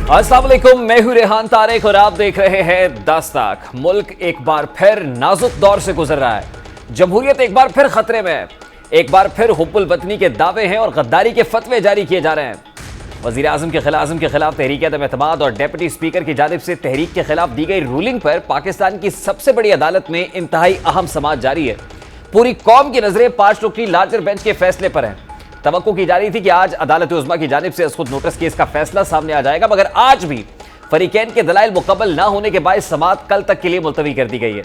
अस्सलाम वालेकुम, मैं हूं रेहान तारिक और आप देख रहे हैं दास्ताक। मुल्क एक बार फिर नाजुक दौर से गुजर रहा है। जमहूरियत एक बार फिर खतरे में है। एक बार फिर हुब्बुल वतनी के दावे हैं और गद्दारी के फतवे जारी किए जा रहे हैं। वजीर आजम के खिलाफ तहरीक अदम एतमाद और डेप्यूटी स्पीकर की जानिब से तहरीक के खिलाफ दी गई रूलिंग पर पाकिस्तान की सबसे बड़ी अदालत में इंतहाई अहम समाअत जारी है। पूरी कौम की नजरें 5 रुकनी लार्जर बेंच के फैसले पर हैं। तवक्को की जा रही थी कि आज अदालत उज़्मा की जानिब से खुद नोटिस केस का फैसला सामने आ जाएगा, मगर आज भी फरीकैन के दलाइल मुकम्मल न होने के बायस समाअत कल तक के लिए मुलतवी कर दी गई है।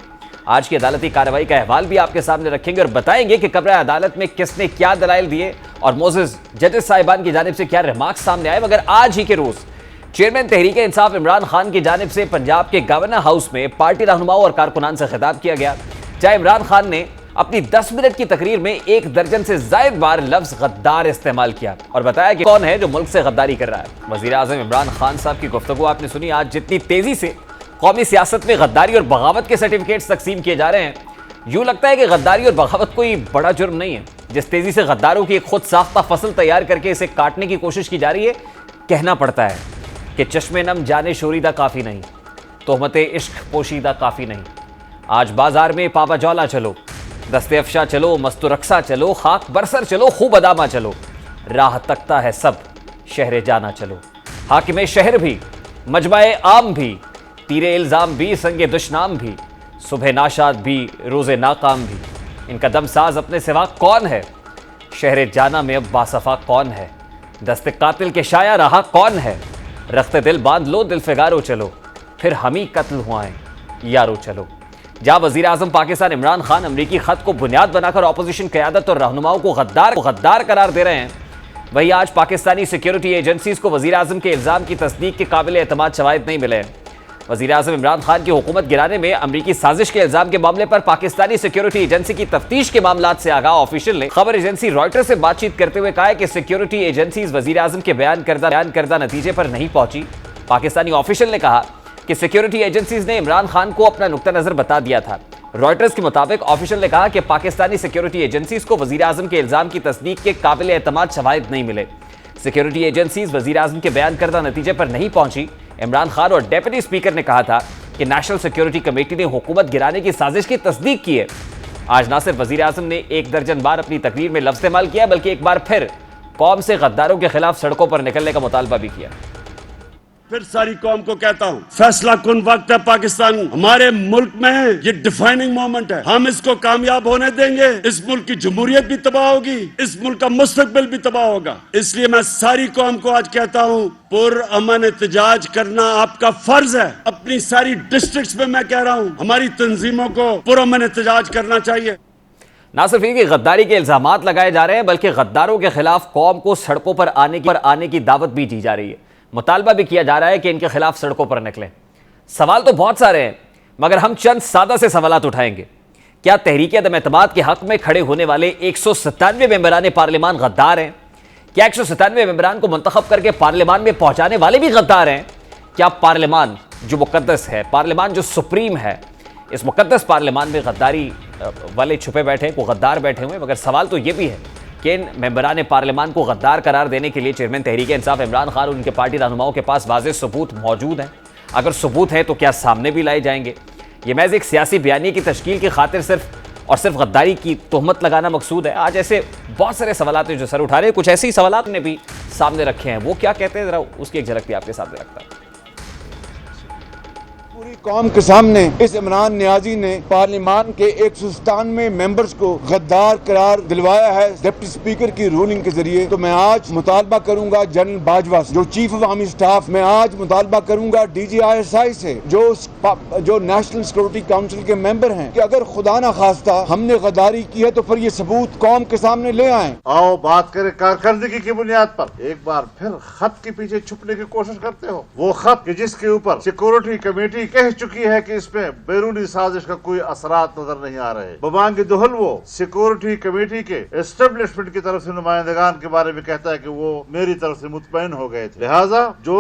आज की अदालती कार्रवाई का अहवाल भी आपके सामने रखेंगे और बताएंगे कि कब्र अदालत में किसने क्या दलाइल दिए और मोज़िज़ जजेस साहिबान की जानिब से क्या रिमार्क्स सामने आए। मगर आज ही के रोज चेयरमैन तहरीक इंसाफ इमरान खान की जानिब से पंजाब के गवर्नर हाउस में पार्टी रहनुमाओं और कारकुनान से खिताब किया गया, जहां इमरान खान ने अपनी 10 मिनट की तकरीर में 1 दर्जन से जायद बार लफ्ज गद्दार इस्तेमाल किया और बताया कि कौन है जो मुल्क से गद्दारी कर रहा है। वजीर आजम इमरान खान साहब की गुफ्तगू आपने सुनी। आज जितनी तेजी से कौमी सियासत में गद्दारी और बगावत के सर्टिफिकेट्स तकसीम किए जा रहे हैं, यूं लगता है कि गद्दारी और बगावत कोई बड़ा जुर्म नहीं है। जिस तेजी से गद्दारों की एक खुद साख्ता फसल तैयार करके इसे काटने की कोशिश की जा रही है, कहना पड़ता है कि चश्मे नम जाने शोरीदा काफी नहीं, तोहमते इश्क पोशीदा काफी नहीं। आज बाजार में पापा जौला चलो, दस्ते अफशा चलो, मस्तुरक्सा चलो, खाक बरसर चलो, खूब अदामा चलो, राह तकता है सब शहर जाना चलो। हाकिम शहर भी, मजमाए आम भी, तीरे इल्जाम भी, संगे दुश्नाम भी, सुबह नाशाद भी, रोजे नाकाम भी, इनका दम साज अपने सिवा कौन है? शहर जाना में अब बासफा कौन है? दस्ते कातिल के शाया रहा कौन है? रखते दिल बांध लो, दिल फिगारो चलो, फिर हम ही कत्ल हुआएं यारो चलो। जहां वजीर आजम पाकिस्तान इमरान खान अमरीकी खत को बुनियाद बनाकर ऑपोजिशन क़यादत और रहनुमाओं को गद्दार करार दे रहे हैं, वहीं आज पाकिस्तानी सिक्योरिटी एजेंसीज को वजीर आजम के इल्जाम की तस्दीक के काबिल एतमाद शवाहिद नहीं मिले हैं। वजीर आजम इमरान खान की हुकूमत गिराने में अमरीकी साजिश के इल्जाम के मामले पर पाकिस्तानी सिक्योरिटी एजेंसी की तफ्तीश के मामलात से आगाह ऑफिशियल ने खबर एजेंसी रॉयटर्स से बातचीत करते हुए कहा है कि सिक्योरिटी एजेंसीज वजीर आजम के बयान करदा नतीजे पर नहीं पहुंची। पाकिस्तानी ऑफिशियल ने कहा कि सिक्योरिटी एजेंसीज ने इमरान खान को अपना नुक्ता नजर बता दिया था। रॉयटर्स के मुताबिक ऑफिशियल ने कहा कि पाकिस्तानी सिक्योरिटी एजेंसीज को वजीर आजम के इल्जाम की तस्दीक के काबिल एतमाद शवाहिद नहीं मिले। सिक्योरिटी एजेंसीज वजीर आजम के बयान करदा नतीजे पर नहीं पहुंची। इमरान खान और डेप्यूटी स्पीकर ने कहा था कि नेशनल सिक्योरिटी कमेटी ने हुकूमत गिराने की साजिश की तस्दीक की है। आज ना सिर्फ वजीर आजम ने 1 दर्जन बार अपनी तकरीर में लफ्ज इस्तेमाल किया, बल्कि एक बार फिर कौम से गद्दारों के खिलाफ सड़कों पर निकलने का मुतालबा भी किया। फिर सारी कौम को कहता हूं, फैसला कुन वक्त है पाकिस्तान हमारे मुल्क में है, ये डिफाइनिंग मोमेंट है। हम इसको कामयाब होने देंगे, इस मुल्क की जमहूरियत भी तबाह होगी, इस मुल्क का मुस्तकबिल भी तबाह होगा। इसलिए मैं सारी कौम को आज कहता हूं, पुरअमन एहतजाज करना आपका फर्ज है। अपनी सारी डिस्ट्रिक्ट्स में मैं कह रहा हूं, हमारी तंजीमों को पुरअमन एहतजाज करना चाहिए। ना सिर्फ इनकी गद्दारी के इल्जामात लगाए जा रहे हैं, बल्कि गद्दारों के खिलाफ कौम को सड़कों पर आने की दावत भी दी जा रही है। मुतालबा भी किया जा रहा है कि इनके खिलाफ सड़कों पर निकलें। सवाल तो बहुत सारे हैं, मगर हम चंद सादा से सवालात उठाएंगे। क्या तहरीक अदम एतमाद के हक में खड़े होने वाले 197 मेंबरान पार्लियामान गद्दार हैं? क्या 197 मेंबरान को मुंतखब करके पार्लियामान में पहुंचाने वाले भी गद्दार हैं? क्या पार्लियामान जो मुकद्दस है, पार्लियामान जो सुप्रीम है, इस मुकद्दस पार्लियामान में गद्दारी वाले छुपे बैठे हैं, को गद्दार बैठे हुए? मगर सवाल तो यह भी है कि इन मेंबरान पार्लियामान को गद्दार करार देने के लिए चेयरमैन तहरीक इंसाफ इमरान खान और उनके पार्टी रहनुमाओं के पास वाज़ेह सबूत मौजूद हैं? अगर सबूत हैं तो क्या सामने भी लाए जाएंगे? ये महज एक सियासी बयानी की तश्कील की खातिर सिर्फ गद्दारी की तोहमत लगाना मकसूद है? आज ऐसे बहुत सारे सवालात हैं जो सर उठा रहे हैं। कुछ ऐसे ही सवालात ने भी सामने रखे हैं, वो क्या कहते हैं, जरा उसकी एक झलक भी आपके सामने रखता है। पूरी कौम के सामने इस इमरान नियाजी ने पार्लियामान के 197 मेंबर्स को गद्दार करार दिलवाया है डिप्टी स्पीकर की रूलिंग के जरिए। तो मैं आज मुतालबा करूंगा जनरल बाजवा से, जो चीफ ऑफ आर्मी स्टाफ, मैं आज मुतालबा करूंगा DGISI से, जो नेशनल सिक्योरिटी काउंसिल के मेंबर हैं, कि अगर खुदा ना खास्ता हमने गद्दारी की है तो फिर ये सबूत कौम के सामने ले आए। आओ बात करें कारकर्दगी की बुनियाद पर। एक बार फिर खत के पीछे छुपने की कोशिश करते हो, वो खत जिसके ऊपर सिक्योरिटी कमेटी कह चुकी है कि इसमें बैरूनी साजिश का कोई असरात नजर नहीं आ रहे। बबांगी दोहल वो सिक्योरिटी कमेटी के एस्टेब्लिशमेंट की तरफ से नुमाइंदगान के बारे में कहता है कि वो मेरी तरफ से मुतमईन हो गए थे। लिहाजा जो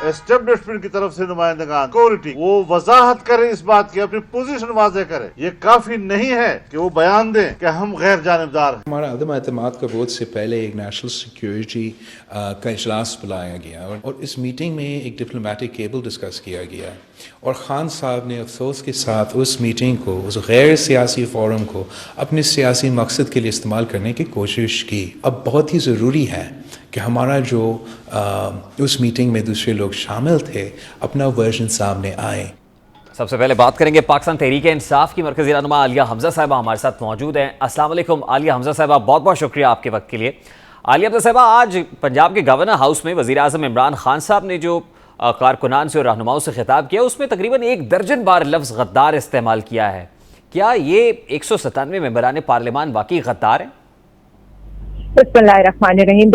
एस्टेब्लिशमेंट की तरफ से नुमाइंदगान सिक्योरिटी वो वजाहत करे, इस बात की अपनी पोजीशन वाजे करे। ये काफी नहीं है कि वो बयान दें कि हम गैर जानिबदार हैं। हमारा अदम एतमाद का वोट से पहले एक नेशनल सिक्योरिटी का इजलास बुलाया गया और इस मीटिंग में एक डिप्लोमेटिक केबल डिस्कस किया गया और ख़ान साहब ने अफसोस के साथ उस मीटिंग को, उस गैर सियासी फोरम को अपने सियासी मकसद के लिए इस्तेमाल करने की कोशिश की। अब बहुत ही ज़रूरी है कि हमारा जो उस मीटिंग में दूसरे लोग शामिल थे अपना वर्जन सामने आए। सबसे पहले बात करेंगे पाकिस्तान तहरीक-ए-इंसाफ की मरकज़ी रहनुमा आलिया हमज़ा साहिबा हमारे साथ मौजूद हैं। अस्सलाम वालेकुम आलिया हमज़ा साहिबा, बहुत बहुत शुक्रिया आपके वक्त के लिए। आलिया हमज़ा साहिबा, आज पंजाब के गवर्नर हाउस में वज़ीर आज़म इमरान खान साहब ने जो कारकुनान से और रहनुमाओं से खिताब किया उसमें तकरीबन 1 दर्जन बार लफ्ज़ गद्दार इस्तेमाल किया है। क्या ये 197 मेंबरान पार्लियामान वाकई गद्दार हैं? बिस्मिल्लाहिर्रहमानिर्रहीम।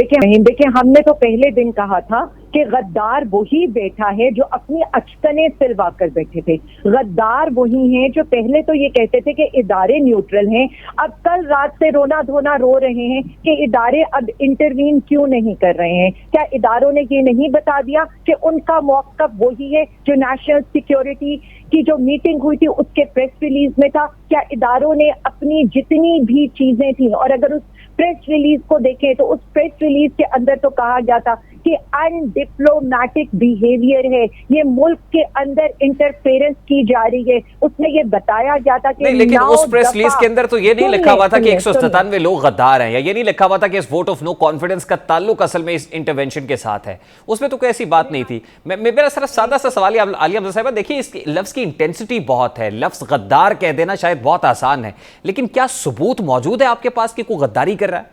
देखिए हमने तो पहले दिन कहा था कि गद्दार वही बैठा है जो अपनी अचकने सिलवा कर बैठे थे। गद्दार वही हैं जो पहले तो ये कहते थे कि इदारे न्यूट्रल हैं, अब कल रात से रोना धोना रो रहे हैं कि इदारे अब इंटरवीन क्यों नहीं कर रहे हैं। क्या इदारों ने ये नहीं बता दिया कि उनका मौक़िफ़ वही है जो नेशनल सिक्योरिटी की जो मीटिंग हुई थी उसके प्रेस रिलीज में था? क्या इदारों ने अपनी जितनी भी चीजें थी, और अगर उस प्रेस रिलीज को देखें तो उस प्रेस रिलीज के अंदर तो कहा गया था कि अनडिप्लोमैटिक बिहेवियर है, ये मुल्क के अंदर इंटरफेरेंस की जा रही है। उसमें ये बताया गया था कि नहीं, लेकिन उस प्रेस रिलीज के अंदर तो ये नहीं लिखा हुआ था कि 197 लोग गद्दार हैं, या ये नहीं लिखा हुआ था कि इस वोट ऑफ नो कॉन्फिडेंस का ताल्लुक असल में इस इंटरवेंशन के साथ है। उसमें तो कोई ऐसी बात नहीं थी। मेरा सिर्फ सादा सा सवाल है आलिया हमज़ा साहिबा, देखिए इस लफ्ज़ की इंटेंसिटी बहुत है, लफ्ज़ गद्दार कह देना शायद बहुत आसान है, लेकिन क्या सबूत मौजूद है आपके पास कि कोई गद्दारी कर रहा है?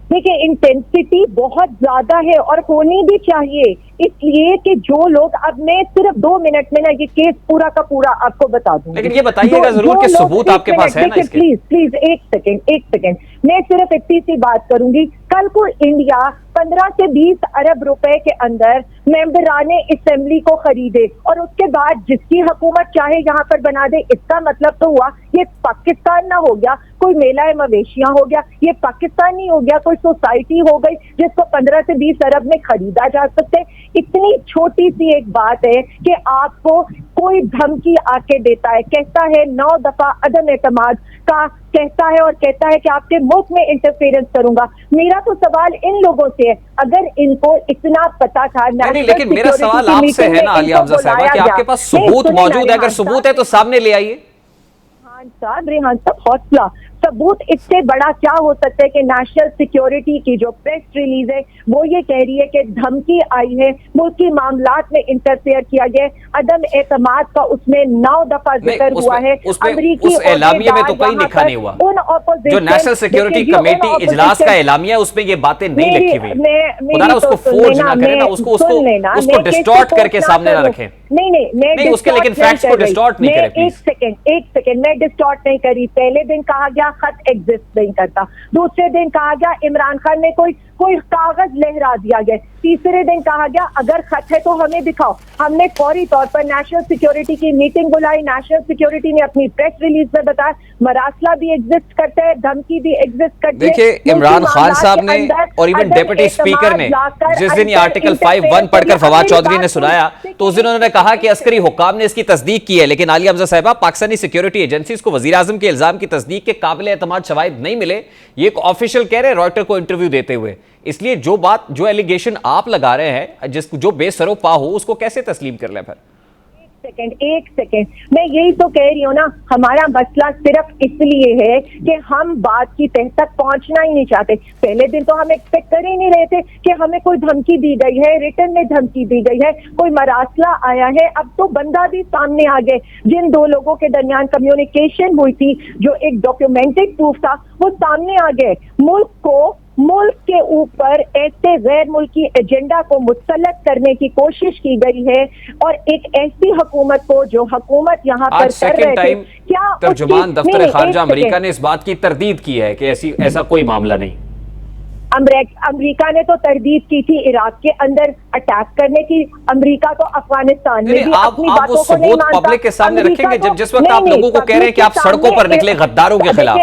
देखिए इंटेंसिटी बहुत ज्यादा है और होनी भी चाहिए, इसलिए कि जो लोग, अब मैं सिर्फ 2 मिनट में ना ये केस पूरा का पूरा आपको बता दूंगी, लेकिन ये बताइएगा जरूर कि सबूत आपके पास है ना इसके? प्लीज एक सेकेंड, मैं सिर्फ इतनी सी बात करूंगी। कल को इंडिया 15 से 20 अरब रुपए के अंदर मेंबराने असेंबली को खरीदे और उसके बाद जिसकी हुकूमत चाहे यहाँ पर बना दे, इसका मतलब तो हुआ ये पाकिस्तान ना हो गया, कोई मेला मवेशियां हो गया, ये पाकिस्तान नहीं हो गया, कोई सोसाइटी हो गई जिसको 15 से 20 अरब में खरीदा जा सकता है। इतनी छोटी सी एक बात है कि आपको कोई धमकी आके देता है, कहता है 9 दफा अदम एतमाद का कहता है और कहता है कि आपके मुल्क में इंटरफेरेंस करूंगा। मेरा तो सवाल इन लोगों से है, अगर इनको इतना पता था। नहीं, लेकिन मेरा सवाल आपसे है ना आलिया हमज़ा साहिबा कि आपके पास सबूत मौजूद है, अगर सबूत है तो सामने ले आइए। रेहान साहब हौसला, सबूत इससे बड़ा क्या हो सकता है कि नेशनल सिक्योरिटी की जो प्रेस रिलीज है वो ये कह रही है कि धमकी आई है, मुल्की मामलात में इंटरफेयर किया गया, अदम एतमाद का उसमें 9 दफा जिक्र हुआ है। उस एलामिये में तो कहीं लिखा नहीं हुआ, जो नेशनल सिक्योरिटी कमेटी इजलास का एलामिया उसमें ये बातें नहीं लिखी हुई। खुदा उसको फोर्ज ना करें ना, उसको डिस्टॉर्ट करके सामने ना रखें। नहीं, उसके लेकिन फैक्ट्स को डिस्टॉर्ट नहीं करें। एक सेकेंड, मैं डिस्टॉर्ट नहीं करी। पहले दिन कहा गया खत एग्जिस्ट नहीं करता, दूसरे दिन कहा गया इमरान खान ने कोई कागज लहरा दिया गया, तीसरे दिन कहा गया अगर खत है तो हमें दिखाओ। हमने फौरी तौर पर नेशनल सिक्योरिटी की मीटिंग बुलाई, नेशनल सिक्योरिटी ने अपनी प्रेस रिलीज में बताया मरासला भी एग्जिस्ट करता है, धमकी भी एग्जिस्ट करती है। देखिए इमरान खान साहब ने और इवन डिप्टी स्पीकर ने जिस दिन ये आर्टिकल 5(1) पढ़कर फवाद चौधरी ने सुनाया तो उस दिन उन्होंने कहा कि अस्करी हुकाम ने इसकी तस्दीक की है, लेकिन आलिया हमज़ा साहिबा पाकिस्तानी सिक्योरिटी एजेंसीज को वज़ीर आज़म के इल्जाम की तस्दीक के काबिल एतमाद शवाहिद नहीं मिले, ये एक ऑफिशियल कह रहे हैं रॉयटर को इंटरव्यू देते हुए। इसलिए जो एलिगेशन आप लगा रहे हैं जो बेसरोपा हो उसको कैसे तस्लीम कर लें फिर? एक सेकेंड, मैं यही तो कह रही हूँ ना, हमारा मसला सिर्फ इसलिए है कि हम बात की तह तक पहुंचना ही नहीं चाहते। पहले दिन तो हम एक्सपेक्ट कर ही नहीं रहे थे कि हमें कोई धमकी दी गई है, रिटर्न में धमकी दी गई है, कोई मरासला आया है। अब तो बंदा भी सामने आ गए, जिन 2 लोगों के दरमियान कम्युनिकेशन हुई थी जो एक डॉक्यूमेंटेड प्रूफ था वो सामने आ गए। मुल्क के ऊपर ऐसे गैर मुल्की एजेंडा को मुसल्लत करने की कोशिश की गई है और एक ऐसी हुकूमत को जो हुकूमत यहाँ पर कर रहे थे, क्या तर्जुमान दफ्तर खारजा अमेरिका ने इस बात की तरदीद की है कि ऐसा कोई मामला नहीं? अमेरिका ने तो तरदीद की थी इराक के अंदर अटैक करने की। अमेरिका तो अफगानिस्तान में भी अपनी बातों को नहीं मानता। पब्लिक के सामने रखेंगे जब जिस वक्त आप लोगों को कह रहे हैं कि आप सड़कों पर निकले गद्दारों के खिलाफ,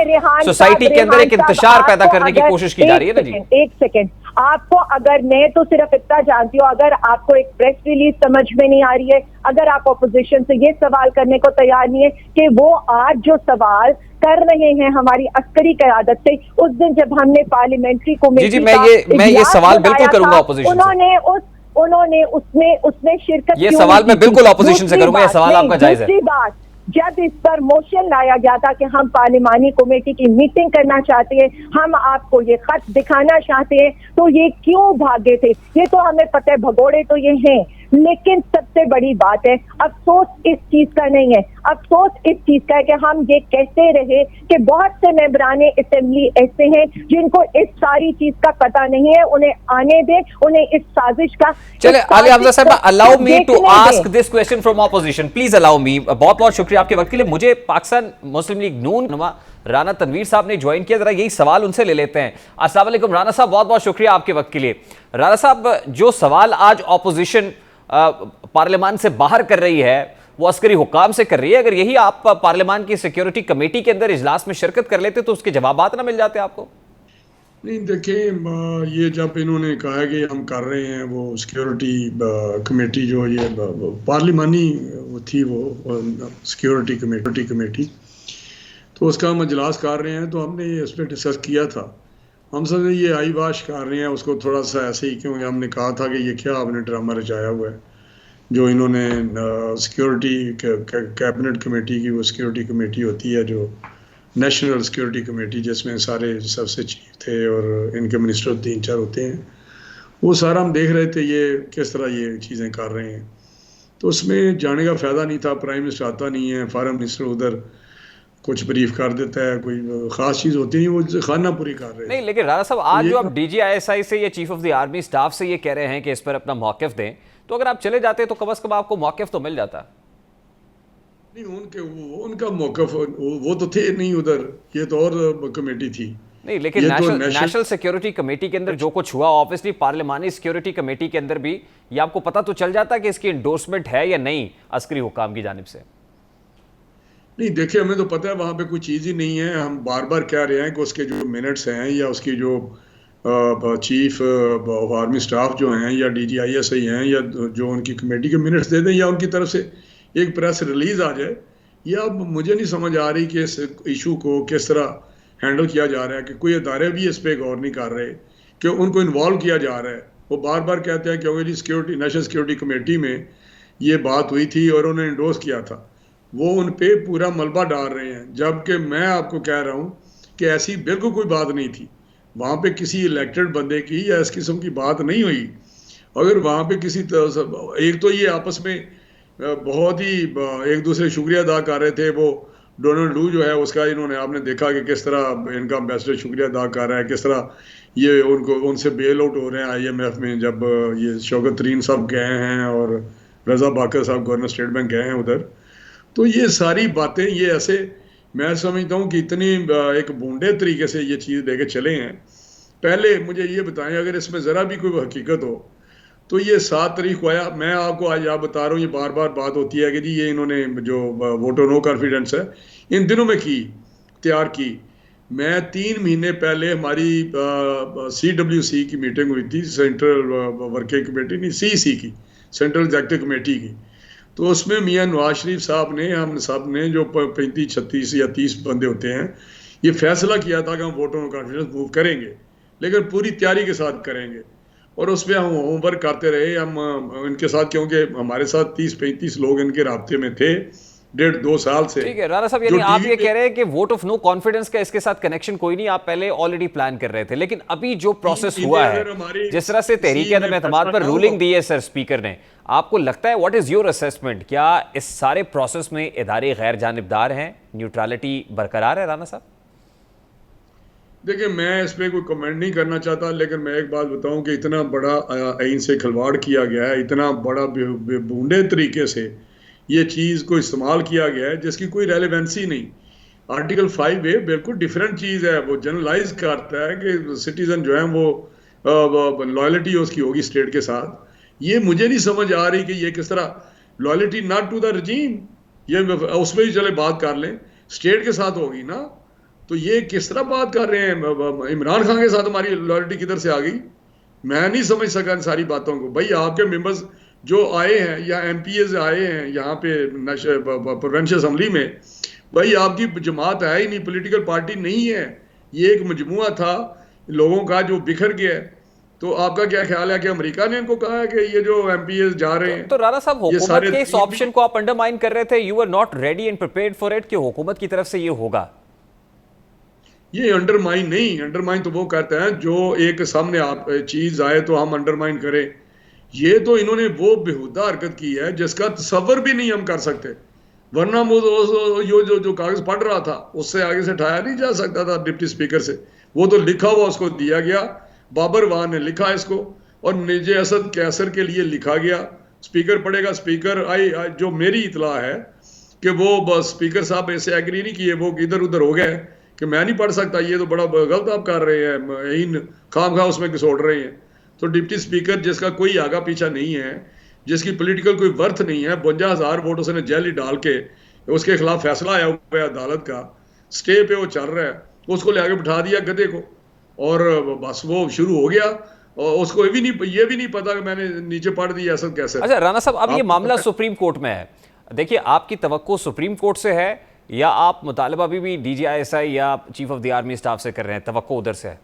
सोसाइटी के अंदर एक इंतशार पैदा करने की कोशिश की जा रही है ना जी। एक सेकेंड, आपको अगर, मैं तो सिर्फ इतना जानती हूँ, अगर आपको एक प्रेस रिलीज समझ में नहीं आ रही है, अगर आप ऑपोजिशन से ये सवाल करने को तैयार नहीं है कि वो आज जो सवाल कर रहे हैं हमारी अस्करी क़यादत से, उस दिन जब हमने पार्लियामेंट्री कमेटी जी मैं ये सवाल बिल्कुल करूंगा ऑपोजिशन से। उन्होंने उसमें शिरकत, ये सवाल मैं बिल्कुल ऑपोजिशन से करूंगा, ये सवाल आपका जायज है। दूसरी बात, जब इस पर मोशन लाया गया था कि हम पार्लिमानी कमेटी की मीटिंग करना चाहते हैं, हम आपको ये खत दिखाना चाहते हैं, तो ये क्यों भागे थे? ये तो हमें पता है, भगोड़े तो ये हैं, लेकिन सबसे बड़ी बात है, अफसोस इस चीज का नहीं है, अफसोस इस चीज का है कि हम ये कहते रहे कि बहुत से मेंबरान असेंबली ऐसे हैं जिनको इस सारी चीज का पता नहीं है, उन्हें आने दें, उन्हें इस साजिश का। चले Aliya Hamza sahab, allow me to ask this question from opposition, please allow me. बहुत बहुत शुक्रिया आपके वक्त के लिए। मुझे पाकिस्तान मुस्लिम लीग नून राना तनवीर साहब ने ज्वाइन किया, जरा यही सवाल उनसे ले लेते हैं। अस्सलाम वालेकुम राना साहब, बहुत बहुत शुक्रिया आपके वक्त के लिए। राना साहब, जो सवाल आज ऑपोजिशन पार्लियामान से बाहर कर रही है वो अस्करी हुकाम से कर रही है, अगर यही आप पार्लियामान की सिक्योरिटी कमेटी के अंदर इजलास में शिरकत कर लेते तो उसके जवाबात ना मिल जाते आपको? नहीं देखें, ये जब इन्होंने कहा कि हम कर रहे हैं वो सिक्योरिटी कमेटी, जो ये पार्लिमानी थी वो सिक्योरिटी कमेटी, तो उसका हम इजलास कर रहे हैं, तो हमने ये इस पर डिस्कस किया था। हम सब ये आई वाश कर रहे हैं उसको थोड़ा सा ऐसे ही, क्योंकि हमने कहा था कि ये क्या आपने ड्रामा रचाया हुआ है, जो इन्होंने सिक्योरिटी कैबिनेट कमेटी की, वो सिक्योरिटी कमेटी होती है जो नेशनल सिक्योरिटी कमेटी, जिसमें सारे सबसे चीफ थे और इनके मिनिस्टर 3-4 होते हैं, वो सारा हम देख रहे थे ये किस तरह ये चीज़ें कर रहे हैं। तो उसमें जाने का फ़ायदा नहीं था, प्राइम मिनिस्टर आता नहीं है, फॉरेन मिनिस्टर उधर कुछ ब्रीफ कर देता है, कोई खास चीज़ होती नहीं, वो खाना पूरी कर रहे हैं। नहीं, लेकिन राणा साहब, आज जो आप DGISI से या chief of the army staff से ये कह रहे हैं कि इस पर अपना मौक़िफ़ दें, तो अगर आप चले जाते तो कम से कम आपको मौक़िफ़ तो मिल जाता। नहीं, उनका मौक़िफ़ वो तो थे नहीं उधर, ये तो और कमेटी थी। नहीं, लेकिन नेशनल सिक्योरिटी कमेटी के अंदर जो कुछ हुआ, ऑब्वियसली पार्लियामानी सिक्योरिटी कमेटी के अंदर भी ये आपको पता तो चल जाता कि इसकी इंडोर्समेंट है या नहीं अस्करी हुकाम की जानिब से। नहीं देखिए, हमें तो पता है वहाँ पे कोई चीज़ ही नहीं है। हम बार बार कह रहे हैं कि उसके जो मिनट्स हैं या उसकी जो चीफ ऑफ आर्मी स्टाफ जो हैं या DGISI हैं या जो उनकी कमेटी के मिनट्स दे दें या उनकी तरफ से एक प्रेस रिलीज आ जाए। ये अब मुझे नहीं समझ आ रही कि इस इशू को किस तरह हैंडल किया जा रहा है, कि कोई अदारे भी इस पर गौर नहीं कर रहे कि उनको इन्वॉल्व किया जा रहा है। वो बार बार कहते हैं क्योंकि जी सिक्योरिटी नेशनल सिक्योरिटी कमेटी में ये बात हुई थी और उन्होंने इंडोर्स किया था, वो उन पे पूरा मलबा डाल रहे हैं, जबकि मैं आपको कह रहा हूँ कि ऐसी बिल्कुल कोई बात नहीं थी। वहाँ पे किसी इलेक्टेड बंदे की या इस किस्म की बात नहीं हुई। अगर वहाँ पे किसी एक तो ये आपस में बहुत ही एक दूसरे शुक्रिया अदा कर रहे थे। वो डोनाल्ड लू जो है उसका इन्होंने आपने देखा कि किस तरह इनका एम्बेसडर शुक्रिया अदा कर रहा है, किस तरह ये उनसे बेल आउट हो रहे हैं IMF में, जब ये शौकत तरीन साहब गए हैं और रजा बाकर साहब गवर्नर स्टेट बैंक गए हैं उधर। तो ये सारी बातें ये ऐसे मैं समझता हूँ कि इतनी एक बूंदे तरीके से ये चीज़ लेके चले हैं। पहले मुझे ये बताएं, अगर इसमें ज़रा भी कोई हकीकत हो तो ये 7 तारीख को आया। मैं आपको आज आप बता रहा हूँ, ये बार बार बात होती है कि जी ये इन्होंने जो वोट ऑफ नो कॉन्फिडेंस है इन दिनों में तैयार की। मैं 3 महीने पहले हमारी CWC की मीटिंग हुई थी, सेंट्रल वर्किंग कमेटी नहीं CEC की, सेंट्रल एग्जीक्यूटिव कमेटी की। तो उसमें मियां नवाज शरीफ साहब ने, हम सब ने जो 35, 36 या 30 बंदे होते हैं, ये फैसला किया था कि हम वोट ऑफ कॉन्फिडेंस मूव करेंगे, लेकिन पूरी तैयारी के साथ करेंगे। और उस पर हम होमवर्क करते रहे हम इनके साथ, क्योंकि हमारे साथ 30-35 लोग इनके राब्ते में थे 1.5-2 साल से। ठीक है राणा साहब, यानी आप ये कह रहे हैं कि वोट ऑफ नो कॉन्फिडेंस का इसके साथ कनेक्शन कोई नहीं, आप पहले ऑलरेडी प्लान कर रहे थे। लेकिन अभी जो प्रोसेस हुआ है, जिस तरह से तहरीक अदम एतमाद पर रूलिंग दी है सर स्पीकर ने, आपको लगता है, व्हाट इज योर असेसमेंट, क्या इस सारे प्रोसेस में इदारे गैर जानिबदार हैं, न्यूट्रलिटी बरकरार है? राणा साहब देखिए, मैं इस पर कोई कमेंट नहीं करना चाहता, लेकिन मैं एक बात बताऊं कि इतना बड़ा आइन से खिलवाड़ किया गया है, इतना बड़ा बूंदे तरीके से ये चीज़ को इस्तेमाल किया गया है जिसकी कोई रेलेवेंसी नहीं। आर्टिकल 5A बिल्कुल डिफरेंट चीज है। वो जनरलाइज करता है कि सिटीजन जो है वो लॉयल्टी उसकी होगी स्टेट के साथ। ये मुझे नहीं समझ आ रही कि ये किस तरह loyalty not to the regime, ये उसमें ही चले बात कर लें, स्टेट के साथ होगी ना। तो ये किस तरह बात कर रहे हैं? इमरान खान के साथ हमारी लॉयल्टी किधर से आ गई? मैं नहीं समझ सका इन सारी बातों को। भाई आपके मेंबर्स जो आए हैं या MPs आए हैं यहाँ पे प्रोविंशियल असम्बली में, भाई आपकी जमात है ही नहीं, पॉलिटिकल पार्टी नहीं है, ये एक मजमुआ था लोगों का जो बिखर गया है। तो आपका क्या ख्याल है कि अमेरिका ने इनको कहा है कि ये जो MPs जा रहे हैं? तो राणा साहब, ये हुकूमत सारे के इस ऑप्शन को आप अंडरमाइन कर रहे थे, you are not ready and prepared for it, कि हुकूमत की तरफ से ये होगा? ये अंडरमाइन नहीं, अंडरमाइन तो वो कहते हैं जो एक सामने आप चीज आए तो हम अंडरमाइन करें। ये तो इन्होंने वो बेहुदा हरकत की है जिसका तसव्वुर भी नहीं हम कर सकते। वरना वो जो कागज पढ़ रहा था उससे आगे से उठाया नहीं जा सकता था डिप्टी स्पीकर से। वो तो लिखा हुआ उसको दिया गया, बाबर वान ने लिखा इसको, और निजे असद कैसर के लिए लिखा गया। स्पीकर पढ़ेगा, स्पीकर आई जो मेरी इतला है कि वो बस स्पीकर साहब ऐसे एग्री नहीं किए, वो इधर उधर हो गए कि मैं नहीं पढ़ सकता, ये तो बड़ा गलत आप कर रहे हैं, इन खाम खा उसमें घिसोड़ रहे हैं। तो डिप्टी स्पीकर जिसका कोई आगा पीछा नहीं है, जिसकी पॉलिटिकल कोई वर्थ नहीं है, 52,000 वोट उसने जेल डाल के उसके खिलाफ फैसला आया हुआ है अदालत का, स्टे पे वो चल रहा है, उसको ले आगे बिठा दिया गधे को, और बस वो शुरू हो गया। और उसको ये भी नहीं पता कि मैंने नीचे पढ़ दिया सब कैसे। अच्छा राणा साहब, अब ये मामला सुप्रीम कोर्ट में है। देखिए, आपकी तवक्को सुप्रीम कोर्ट से है या आप मुतालबा भी DGISI या chief of the army staff से कर रहे हैं? तवक्को उधर से है?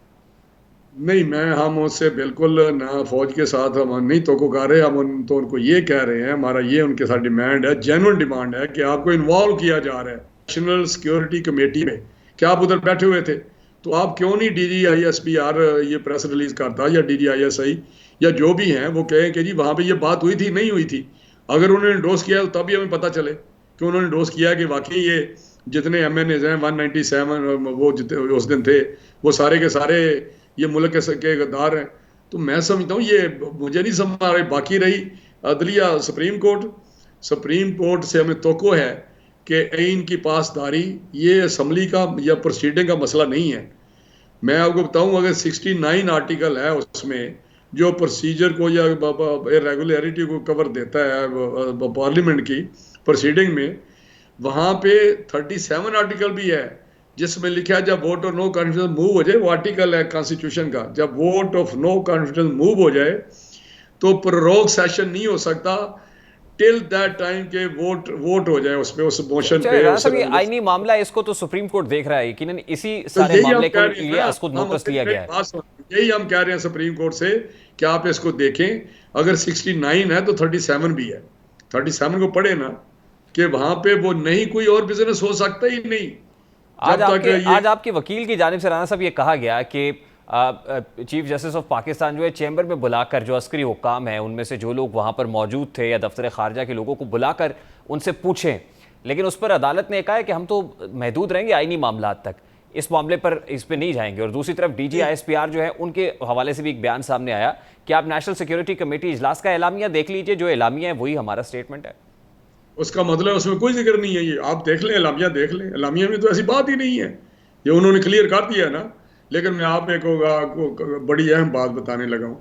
नहीं, हम उससे बिल्कुल ना फौज के साथ हम नहीं तो कर रहे, हम तो उनको ये कह रहे हैं, हमारा ये उनके साथ डिमांड है, जेन्युइन डिमांड है कि आपको इन्वॉल्व किया जा रहा है नेशनल सिक्योरिटी कमेटी में। क्या आप उधर बैठे हुए थे? तो आप क्यों नहीं DGISPR ये प्रेस रिलीज करता, या DGISI या जो भी हैं वो कहें कि जी वहाँ पे ये बात हुई थी, नहीं हुई थी। अगर उन्होंने एंडोर्स किया तो तभी हमें पता चले कि उन्होंने एंडोर्स किया कि वाकई ये जितने MNAs हैं 197 वो जितने उस दिन थे वो सारे के सारे ये मुल्क के गद्दार हैं। तो मैं समझता हूँ ये मुझे नहीं समझ आ रही। बाकी रही अदलिया, सुप्रीम कोर्ट से हमें तवक्को है कि इनकी पासदारी ये असम्बली का या प्रोसीडिंग का मसला नहीं है। मैं आपको बताऊं, अगर 69 आर्टिकल है उसमें जो प्रोसीजर को या इरेगुलरिटी को कवर देता है पार्लियामेंट की प्रोसीडिंग में, वहाँ पे 37 आर्टिकल भी है जिसमें लिखा है जब vote of no confidence move हो जाए, वो आर्टिकल है कॉन्स्टिट्यूशन का, जब vote of no confidence move हो जाए तो प्रोरोग सेशन नहीं हो सकता टिल दैट टाइम के वोट हो जाए उसमें, उस मोशन पे। ये आईनी मामला है, इसको तो सुप्रीम कोर्ट देख रहा है, यकीनन इसी सारे मामले को लिए खुद नोटिस लिया गया है। यही हम कह रहे हैं सुप्रीम कोर्ट से कि आप इसको देखें। अगर 69 है तो 37 भी है, 37 को पढ़े ना कि वहां पे वो नहीं कोई और बिजनेस हो सकता ही नहीं। आज आपके वकील की जानिब से राणा साहब ये कहा गया कि चीफ जस्टिस ऑफ पाकिस्तान जो है चैम्बर में बुलाकर जो अस्करी हुक्काम है उनमें से जो लोग वहाँ पर मौजूद थे या दफ्तर खारजा के लोगों को बुलाकर उनसे पूछें, लेकिन उस पर अदालत ने कहा है कि हम तो महदूद रहेंगे आईनी मामलात तक, इस मामले पर इस पर नहीं जाएंगे। और दूसरी तरफ DGISPR जो है उनके हवाले से भी एक बयान सामने आया कि आप नेशनल सिक्योरिटी कमेटी इजलास का एलामिया देख लीजिए, जो एलामिया है वही हमारा स्टेटमेंट है। उसका मतलब उसमें कोई जिक्र नहीं है, ये आप देख लें, एलामिया देख लें, एलामिया में तो ऐसी बात ही नहीं है, ये उन्होंने क्लियर कर दिया ना। लेकिन मैं आप एक बड़ी अहम बात बताने लगा हूँ,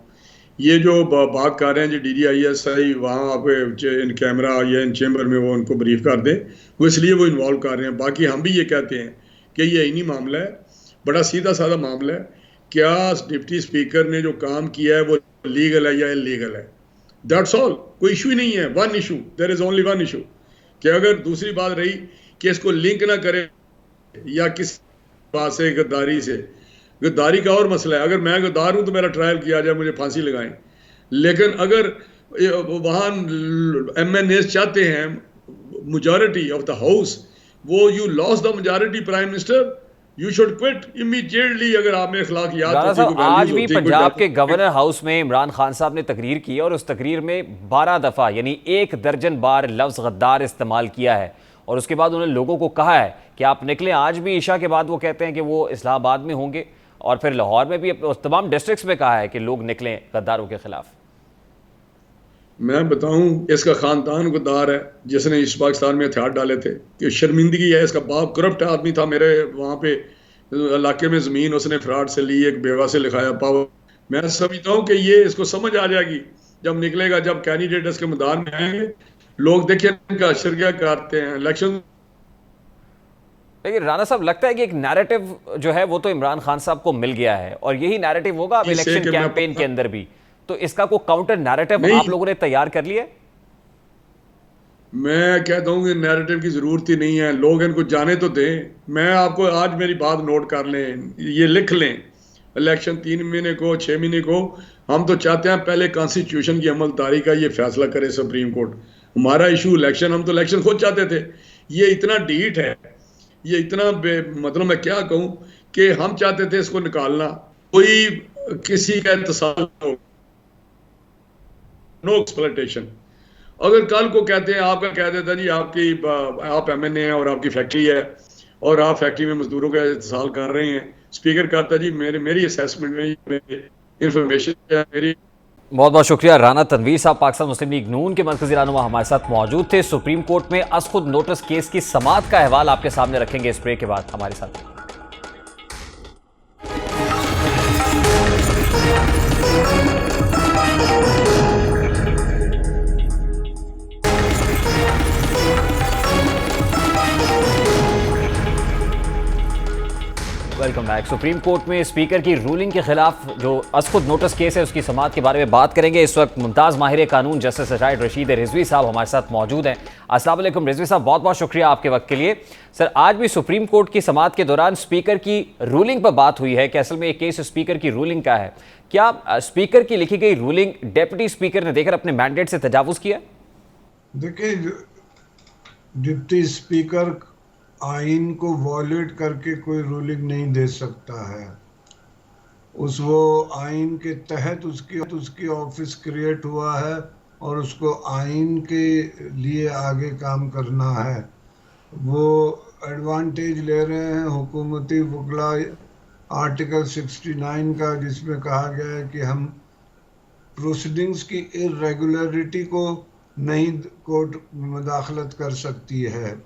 ये जो बात कर रहे हैं जी DGISI वहाँ आप इन कैमरा या इन चैम्बर में वो उनको ब्रीफ कर दें, वो इसलिए वो इन्वॉल्व कर रहे हैं। बाकी हम भी ये कहते हैं कि ये इन्हीं मामला है, बड़ा सीधा साधा मामला है। क्या डिप्टी स्पीकर ने जो काम किया है वो लीगल है या इलीगल है, दैट्स ऑल। कोई इशू ही नहीं है, one issue, there is only one issue. कि अगर दूसरी बात रही कि इसको लिंक ना करे या किस बात से, गद्दारी से, गद्दारी का और मसला है। अगर मैं गद्दार हूं तो मेरा ट्रायल किया जाए, मुझे फांसी लगाएं। लेकिन अगर वहाँ MNAs चाहते हैं मेजॉरिटी ऑफ द हाउस, वो you loss the majority prime minister, you should quit immediately. अगर आप में अखलाकियात आज भी पंजाब के गवर्नर हाउस में इमरान खान साहब ने तकरीर की और उस तकरीर में 12 दफ़ा यानी 1 दर्जन बार लफ्ज़ गद्दार इस्तेमाल किया है। और उसके बाद उन्होंने लोगों को कहा है कि आप निकलें। आज भी ईशा के बाद वो कहते हैं कि वो इस्लामाबाद में होंगे और फिर लाहौर में भी तमाम डिस्ट्रिक्ट्स में कहा है कि लोग निकलें गद्दारों के खिलाफ। मैं बताऊं, इसका खानदान गुदार है जिसने इस पाकिस्तान में हथियार डाले थे, कि शर्मिंदगी है। इसका बाप करप्ट आदमी था, मेरे वहां पे इलाके में जमीन उसने फ्रॉड से ली, एक बेवा से लिखाया पावर। मैं समझता हूँ कि ये इसको समझ आ जाएगी जब निकलेगा, जब कैंडिडेट इसके मैदान में आएंगे, लोग देखिए इनका अशर क्या करते हैं इलेक्शन। लेकिन राणा साहब, लगता है कि एक नैरेटिव जो है वो तो इमरान खान साहब को मिल गया है और यही नैरेटिव होगा अब इससे इलेक्शन कि मैं कैंपेन के अंदर भी, तो इसका कोई काउंटर नैरेटिव नहीं। आप लोगों ने तैयार कर लिया है? मैं कहता हूँ कि नैरेटिव की जरूरत ही नहीं है, लोग इनको जाने तो दें। मैं आपको आज मेरी बात नोट कर लें, ये लिख लें, इलेक्शन 3 महीने को 6 महीने को, हम तो चाहते हैं पहले कॉन्स्टिट्यूशन की अमलदारी का ये फैसला करे सुप्रीम कोर्ट। हमारा इशू इलेक्शन, हम तो इलेक्शन खुद चाहते थे। ये इतना ढीठ है, ये इतना मतलब मैं क्या कहूँ कि हम चाहते थे इसको निकालना, कोई किसी का इंतजार हो, नो एक्सप्लॉयटेशन। अगर कल को कहते हैं, आपका कह देता जी आपकी आप एमएनए हैं और आपकी फैक्ट्री है और आप फैक्ट्री में मजदूरों का इस्तेमाल कर रहे हैं, स्पीकर कहता जी मेरी असेसमेंट में इंफॉर्मेशन है मेरी। बहुत बहुत शुक्रिया। राना तनवीर साहब, पाकिस्तान मुस्लिम लीग नून के मरकजी रहनुमा, हमारे साथ मौजूद थे। सुप्रीम कोर्ट में असखुद नोटिस केस की समाअत का अहवाल आपके सामने रखेंगे इस ब्रेक के बाद। हमारे साथ वेलकम बैक। सुप्रीम कोर्ट में स्पीकर की रूलिंग के खिलाफ जो असखुद नोटिस केस है उसकी समाअत के बारे में बात करेंगे। इस वक्त मुमताज़ माहिर कानून जस्टिस रिटायर्ड रशीद रिजवी साहब हमारे साथ मौजूद हैं। अस्सलाम वालेकुम रिजवी साहब, बहुत बहुत शुक्रिया आपके वक्त के लिए। सर, आज भी सुप्रीम कोर्ट की समाअत के दौरान स्पीकर की रूलिंग पर बात हुई है कि असल में ये केस स्पीकर की रूलिंग का है। क्या स्पीकर की लिखी गई रूलिंग डिप्टी स्पीकर ने देकर अपने मैंडेट से तजावुज़ किया? देखिए, डिप्टी स्पीकर आइन को वॉलेट करके कोई रूलिंग नहीं दे सकता है। वो आइन के तहत उसकी ऑफिस क्रिएट हुआ है और उसको आइन के लिए आगे काम करना है। वो एडवांटेज ले रहे हैं हुकूमती वकला आर्टिकल 69 का, जिसमें कहा गया है कि हम प्रोसीडिंग्स की इरेगुलरिटी को नहीं कोर्ट मुदाखलत कर सकती है।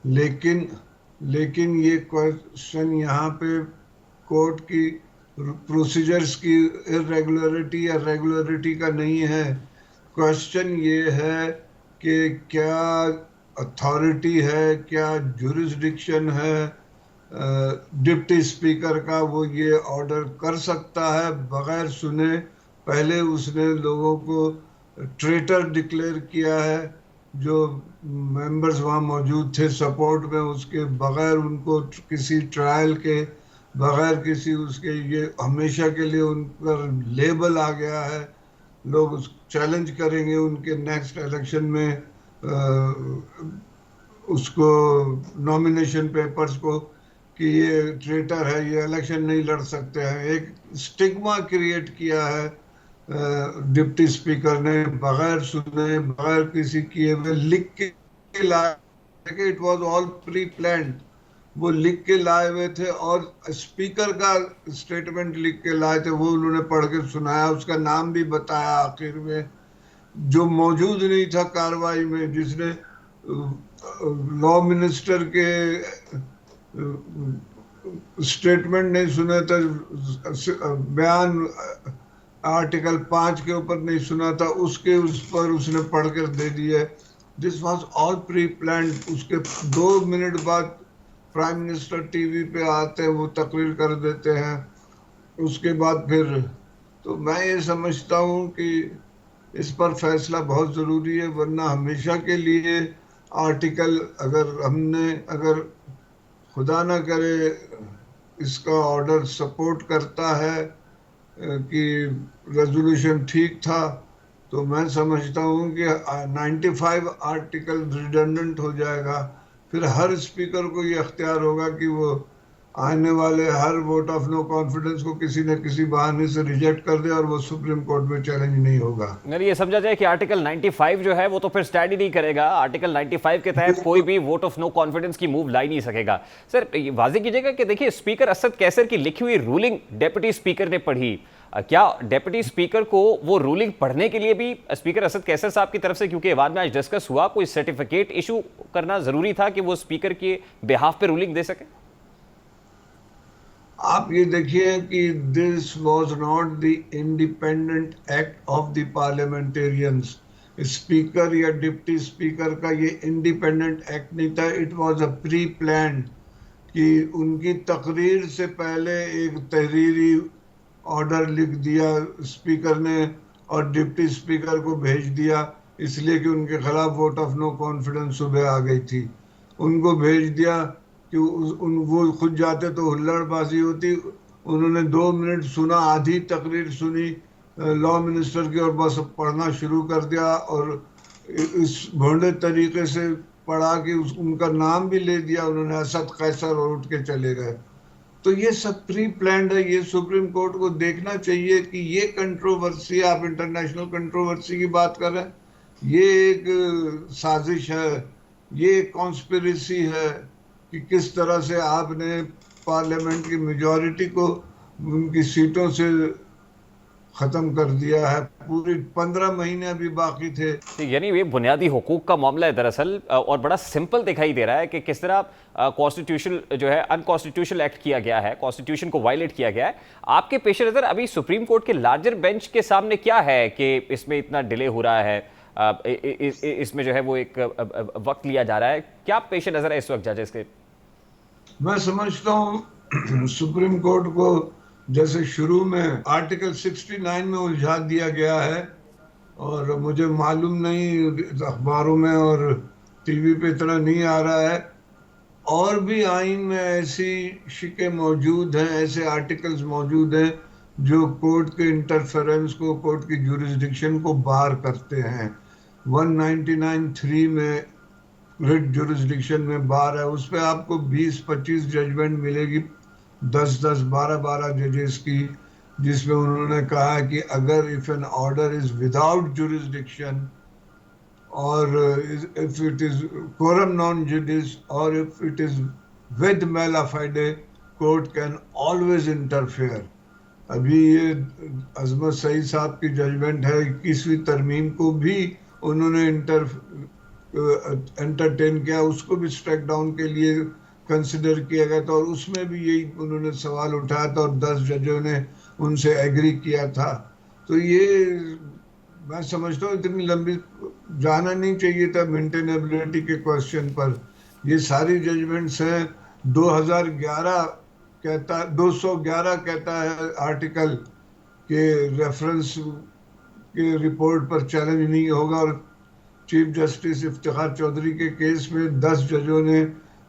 लेकिन ये क्वेश्चन यहाँ पे कोर्ट की प्रोसीजर्स की इरेगुलरिटी या रेगुलरिटी का नहीं है। क्वेश्चन ये है कि क्या अथॉरिटी है, क्या जुरिस्डिक्शन है डिप्टी स्पीकर का, वो ये ऑर्डर कर सकता है बगैर सुने। पहले उसने लोगों को ट्रेटर डिक्लेयर किया है, जो मेंबर्स वहाँ मौजूद थे सपोर्ट में, उसके बगैर उनको किसी ट्रायल के बगैर किसी उसके, ये हमेशा के लिए उन पर लेबल आ गया है। लोग उस चैलेंज करेंगे उनके नेक्स्ट इलेक्शन में उसको नॉमिनेशन पेपर्स को कि ये ट्रेटर है, ये इलेक्शन नहीं लड़ सकते हैं। एक स्टिग्मा क्रिएट किया है डिप्टी स्पीकर ने, बगैर सुने बगैर किसी किए हुए लिख के लाए। It was all pre planned. वो लिख के लाए हुए थे और स्पीकर का स्टेटमेंट लिख के लाए थे, वो उन्होंने पढ़ के सुनाया, उसका नाम भी बताया आखिर में। जो मौजूद नहीं था कार्रवाई में, जिसने लॉ मिनिस्टर के स्टेटमेंट नहीं सुने थे, बयान आर्टिकल 5 के ऊपर नहीं सुना था, उस पर उसने पढ़ कर दे दिया। This was all pre planned. उसके 2 मिनट बाद प्राइम मिनिस्टर टीवी पे आते हैं, वो तकरीर कर देते हैं। उसके बाद फिर तो मैं ये समझता हूँ कि इस पर फैसला बहुत ज़रूरी है, वरना हमेशा के लिए आर्टिकल अगर खुदा ना करे इसका ऑर्डर सपोर्ट करता है कि रेजोल्यूशन ठीक था, तो मैं समझता हूँ कि 95 आर्टिकल रिडंडेंट हो जाएगा। फिर हर स्पीकर को ये अख्तियार होगा कि वो आने वाले हर वोट ऑफ नो कॉन्फिडेंस को किसी न किसी बहाने से रिजेक्ट कर दे और वो सुप्रीम कोर्ट में चैलेंज नहीं होगा। अगर ये समझा जाए कि आर्टिकल 95 जो है वो तो फिर स्टैंड ही नहीं करेगा, आर्टिकल 95 के तहत कोई भी वोट ऑफ नो कॉन्फिडेंस की मूव ला ही नहीं सकेगा। सर ये वाज़ेह कीजिएगा कि देखिए स्पीकर असद कैसर की लिखी हुई रूलिंग डेप्यूटी स्पीकर ने पढ़ी, क्या डेप्यूटी स्पीकर को वो रूलिंग पढ़ने के लिए भी स्पीकर असद कैसर साहब की तरफ से, क्योंकि ऐवान में आज डिस्कस हुआ, कोई सर्टिफिकेट इशू करना जरूरी था कि वो स्पीकर के बिहाफ पे रूलिंग दे सके? आप ये देखिए कि this was not the independent act of the parliamentarians. Speaker या डिप्टी स्पीकर का ये इंडिपेंडेंट एक्ट नहीं था, it was a pre planned, कि उनकी तकरीर से पहले एक तहरीरी ऑर्डर लिख दिया स्पीकर ने और डिप्टी स्पीकर को भेज दिया, इसलिए कि उनके खिलाफ वोट ऑफ नो कॉन्फिडेंस सुबह आ गई थी। उनको भेज दिया कि वो खुद जाते तो हुल्लड़बाजी होती। उन्होंने 2 मिनट सुना, आधी तकरीर सुनी लॉ मिनिस्टर की और बस पढ़ना शुरू कर दिया और इस भोंडे तरीके से पढ़ा कि उनका नाम भी ले दिया उन्होंने, असद कैसर, और उठ के चले गए। तो ये सब प्री प्लान्ड है। ये सुप्रीम कोर्ट को देखना चाहिए कि ये कंट्रोवर्सी, आप इंटरनेशनल कंट्रोवर्सी की बात कर रहे हैं, ये एक साजिश है, ये एक कॉन्स्पिरेसी है कि किस तरह से आपने पार्लियामेंट की मेजॉरिटी को उनकी सीटों से खत्म कर दिया है। पूरी 15 महीने अभी बाकी थे। यानी ये बुनियादी हुकूक का मामला है दरअसल, और बड़ा सिंपल दिखाई दे रहा है कि किस तरह कॉन्स्टिट्यूशनल जो है अनकॉन्स्टिट्यूशनल एक्ट किया गया है, कॉन्स्टिट्यूशन को वायलेट किया गया है। आपके पेश नज़र अभी सुप्रीम कोर्ट के लार्जर बेंच के सामने क्या है कि इसमें इतना डिले हो रहा है, इसमें जो है वो एक वक्त लिया जा रहा है, क्या पेश नज़र है इस वक्त जजेस के? मैं समझता हूँ सुप्रीम कोर्ट को जैसे शुरू में आर्टिकल 69 में उलझा दिया गया है, और मुझे मालूम नहीं अखबारों में और टीवी पे इतना नहीं आ रहा है, और भी आइन में ऐसी शिकें मौजूद हैं, ऐसे आर्टिकल्स मौजूद हैं जो कोर्ट के इंटरफेरेंस को, कोर्ट की जुरिस्डिक्शन को बाहर करते हैं। 199(3) में रिट जुरिस्डिक्शन में बार है, उस पर आपको 20-25 जजमेंट मिलेगी, 10-10, 12-12 जजेस की, जिसमें उन्होंने कहा कि अगर if an order is without jurisdiction और if it is coram non judice और if it is with mala fide, court can always interfere. अभी ये अजमत सईद साहब की जजमेंट है, 21वीं तरमीम को भी उन्होंने एंटरटेन किया, उसको भी स्ट्राइक डाउन के लिए कंसिडर किया गया था, और उसमें भी यही उन्होंने सवाल उठाया था और 10 जजों ने उनसे एग्री किया था। तो ये मैं समझता हूँ इतनी लंबी जाना नहीं चाहिए था मेंटेनेबिलिटी के क्वेश्चन पर। ये सारी जजमेंट्स हैं। 211 कहता है आर्टिकल के रेफरेंस के रिपोर्ट पर चैलेंज नहीं होगा, और चीफ जस्टिस इफ्तिखार चौधरी के केस में 10 जजों ने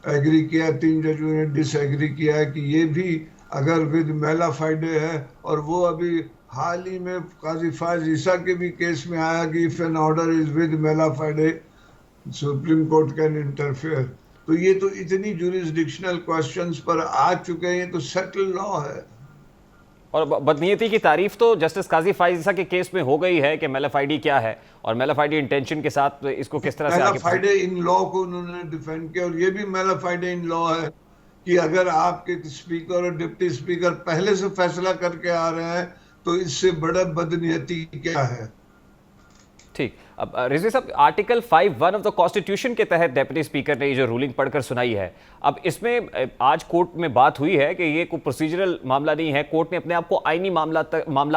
एग्री किया, 3 जजों ने डिसएग्री किया है कि ये भी अगर विद मेला फाइडे है, और वो अभी हाल ही में काजी फायज ईसा के भी केस में आया कि if an order is with mala fide Supreme Court can interfere. तो ये तो इतनी जुरिस्डिक्शनल क्वेश्चंस पर आ चुके हैं, तो सेटल लॉ है। और बदनीयती की तारीफ तो जस्टिस काजी फायज ईसा के केस में हो गई है कि मेलाफाइडी क्या है और मेलाफाइडी इंटेंशन के साथ इसको किस तरह से आगे मेलाफाइडे इन लॉ को उन्होंने डिफेंड किया, और ये भी मेलाफाइडे इन लॉ है कि अगर आपके स्पीकर और डिप्टी स्पीकर पहले से फैसला करके आ रहे हैं तो इससे बड़ा बदनीयती क्या है। ठीक, अब रिजवी साहब, आर्टिकल 5(1) ऑफ द कॉन्स्टिट्यूशन के तहत डेप्यूटी स्पीकर ने ये जो रूलिंग पढ़कर सुनाई है, अब इसमें आज कोर्ट में बात हुई है कि ये कोई प्रोसीजरल मामला नहीं है, कोर्ट ने अपने आप को आईनी मामला